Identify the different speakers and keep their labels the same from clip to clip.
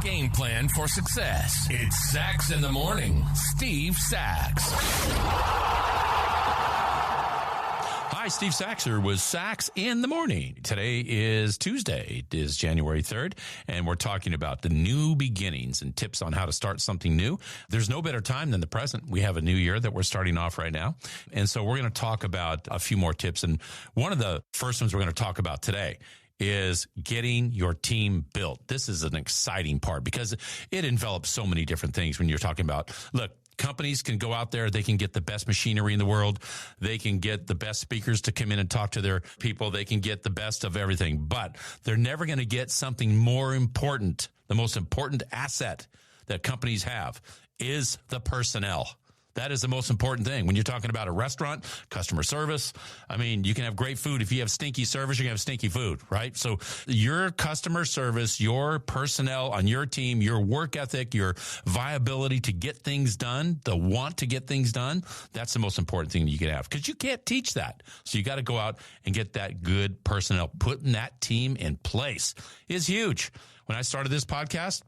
Speaker 1: game plan for success. It's Sachs in the Morning. Steve Sachs.
Speaker 2: Hi, Steve Sachs here with Sachs in the Morning. Today is Tuesday. It is January 3rd, and we're talking about the new beginnings and tips on how to start something new. There's no better time than the present. We have a new year that we're starting off right now. And so we're going to talk about a few more tips. And one of the first ones we're going to talk about today is getting your team built. This is an exciting part because it envelops so many different things when you're talking about, look, companies can go out there. They can get the best machinery in the world. They can get the best speakers to come in and talk to their people. They can get the best of everything, but they're never going to get something more important. The most important asset that companies have is the personnel. That is the most important thing. When you're talking about a restaurant, customer service, I mean, you can have great food. If you have stinky service, you're going to have stinky food, right? So your customer service, your personnel on your team, your work ethic, your viability to get things done, the want to get things done, that's the most important thing you can have because you can't teach that. So you got to go out and get that good personnel. Putting that team in place is huge. When I started this podcast,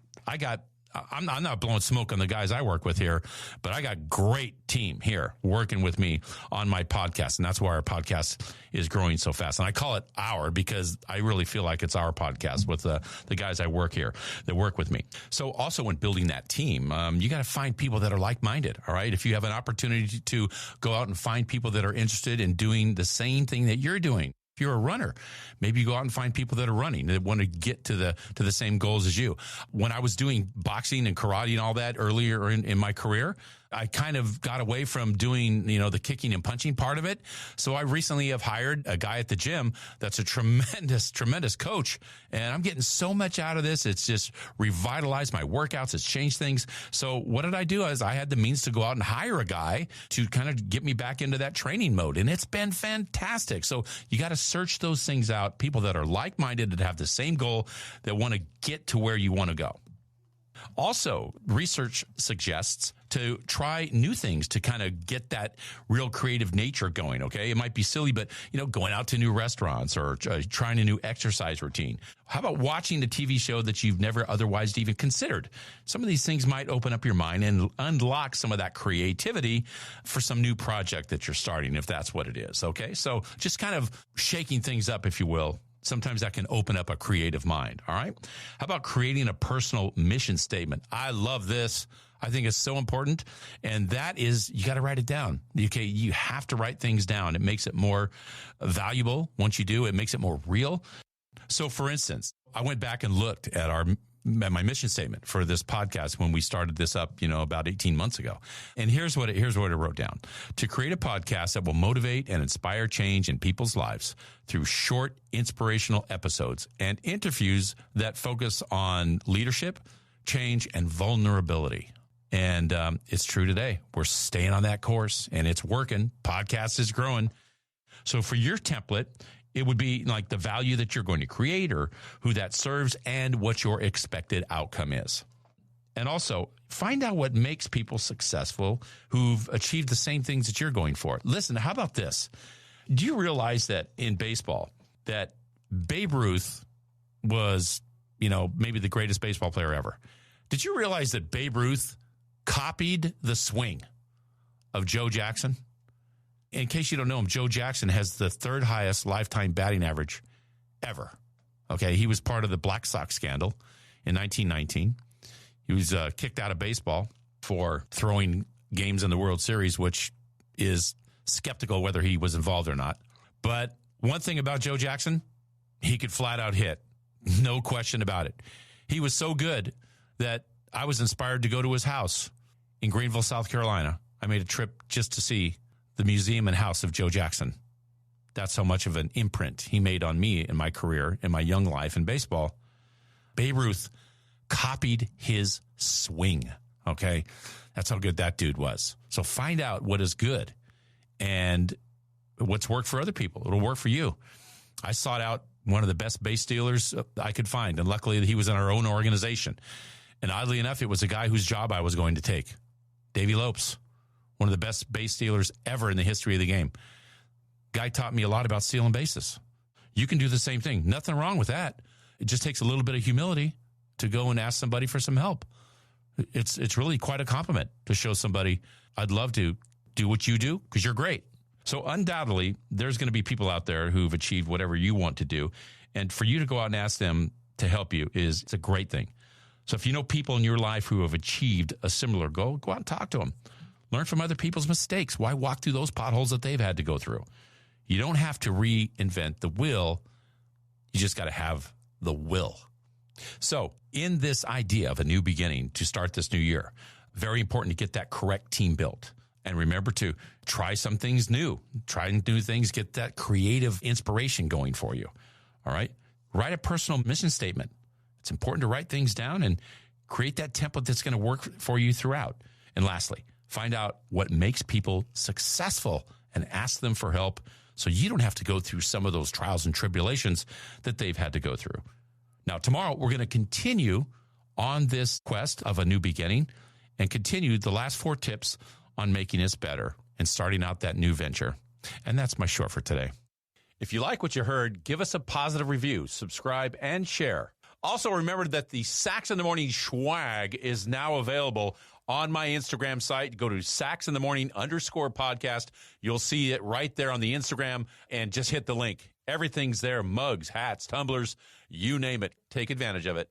Speaker 2: I'm not blowing smoke on the guys I work with here, but I got great team here working with me on my podcast. And that's why our podcast is growing so fast. And I call it our because I really feel like it's our podcast with the guys I work here that work with me. So also when building that team, you got to find people that are like-minded. All right. If you have an opportunity to go out and find people that are interested in doing the same thing that you're doing. If you're a runner, maybe you go out and find people that are running that want to get to the same goals as you. When I was doing boxing and karate and all that earlier in my career, I kind of got away from doing, the kicking and punching part of it. So I recently have hired a guy at the gym that's a tremendous, tremendous coach. And I'm getting so much out of this. It's just revitalized my workouts. It's changed things. So what did I do is I had the means to go out and hire a guy to kind of get me back into that training mode. And it's been fantastic. So you got to search those things out. People that are like-minded, that have the same goal, that want to get to where you want to go. Also, research suggests to try new things to kind of get that real creative nature going, okay? It might be silly, but, going out to new restaurants or trying a new exercise routine. How about watching a TV show that you've never otherwise even considered? Some of these things might open up your mind and unlock some of that creativity for some new project that you're starting, if that's what it is, okay? So just kind of shaking things up, if you will. Sometimes that can open up a creative mind. All right. How about creating a personal mission statement? I love this. I think it's so important. And that is, you got to write it down. Okay. You have to write things down. It makes it more valuable. Once you do, it makes it more real. So for instance, I went back and looked at my mission statement for this podcast when we started this up, about 18 months ago. And here's what it wrote down. To create a podcast that will motivate and inspire change in people's lives through short, inspirational episodes and interviews that focus on leadership, change, and vulnerability. And it's true today. We're staying on that course and it's working. Podcast is growing. So for your template, it would be like the value that you're going to create or who that serves and what your expected outcome is. And also find out what makes people successful who've achieved the same things that you're going for. Listen, how about this? Do you realize that in baseball that Babe Ruth was, maybe the greatest baseball player ever? Did you realize that Babe Ruth copied the swing of Joe Jackson? In case you don't know him, Joe Jackson has the third highest lifetime batting average ever. Okay, he was part of the Black Sox scandal in 1919. He was kicked out of baseball for throwing games in the World Series, which is skeptical whether he was involved or not. But one thing about Joe Jackson, he could flat out hit. No question about it. He was so good that I was inspired to go to his house in Greenville, South Carolina. I made a trip just to see the museum and house of Joe Jackson. That's how much of an imprint he made on me in my career, in my young life in baseball. Babe Ruth copied his swing. Okay. That's how good that dude was. So find out what is good and what's worked for other people. It'll work for you. I sought out one of the best base stealers I could find. And luckily he was in our own organization. And oddly enough, it was a guy whose job I was going to take. Davey Lopes. One of the best base stealers ever in the history of the game. Guy taught me a lot about stealing bases. You can do the same thing. Nothing wrong with that. It just takes a little bit of humility to go and ask somebody for some help. It's really quite a compliment to show somebody, I'd love to do what you do because you're great. So undoubtedly, there's going to be people out there who've achieved whatever you want to do. And for you to go out and ask them to help you it's a great thing. So if you know people in your life who have achieved a similar goal, go out and talk to them. Learn from other people's mistakes. Why walk through those potholes that they've had to go through? You don't have to reinvent the wheel. You just got to have the will. So in this idea of a new beginning to start this new year, very important to get that correct team built. And remember to try some things new. Try new things, get that creative inspiration going for you. All right? Write a personal mission statement. It's important to write things down and create that template that's going to work for you throughout. And lastly, find out what makes people successful and ask them for help so you don't have to go through some of those trials and tribulations that they've had to go through. Now, tomorrow, we're going to continue on this quest of a new beginning and continue the last 4 tips on making us better and starting out that new venture. And that's my short for today. If you like what you heard, give us a positive review, subscribe, and share. Also, remember that the Sax in the Morning swag is now available on my Instagram site. Go to saxinthemorning_podcast. You'll see it right there on the Instagram, and just hit the link. Everything's there, mugs, hats, tumblers, you name it. Take advantage of it.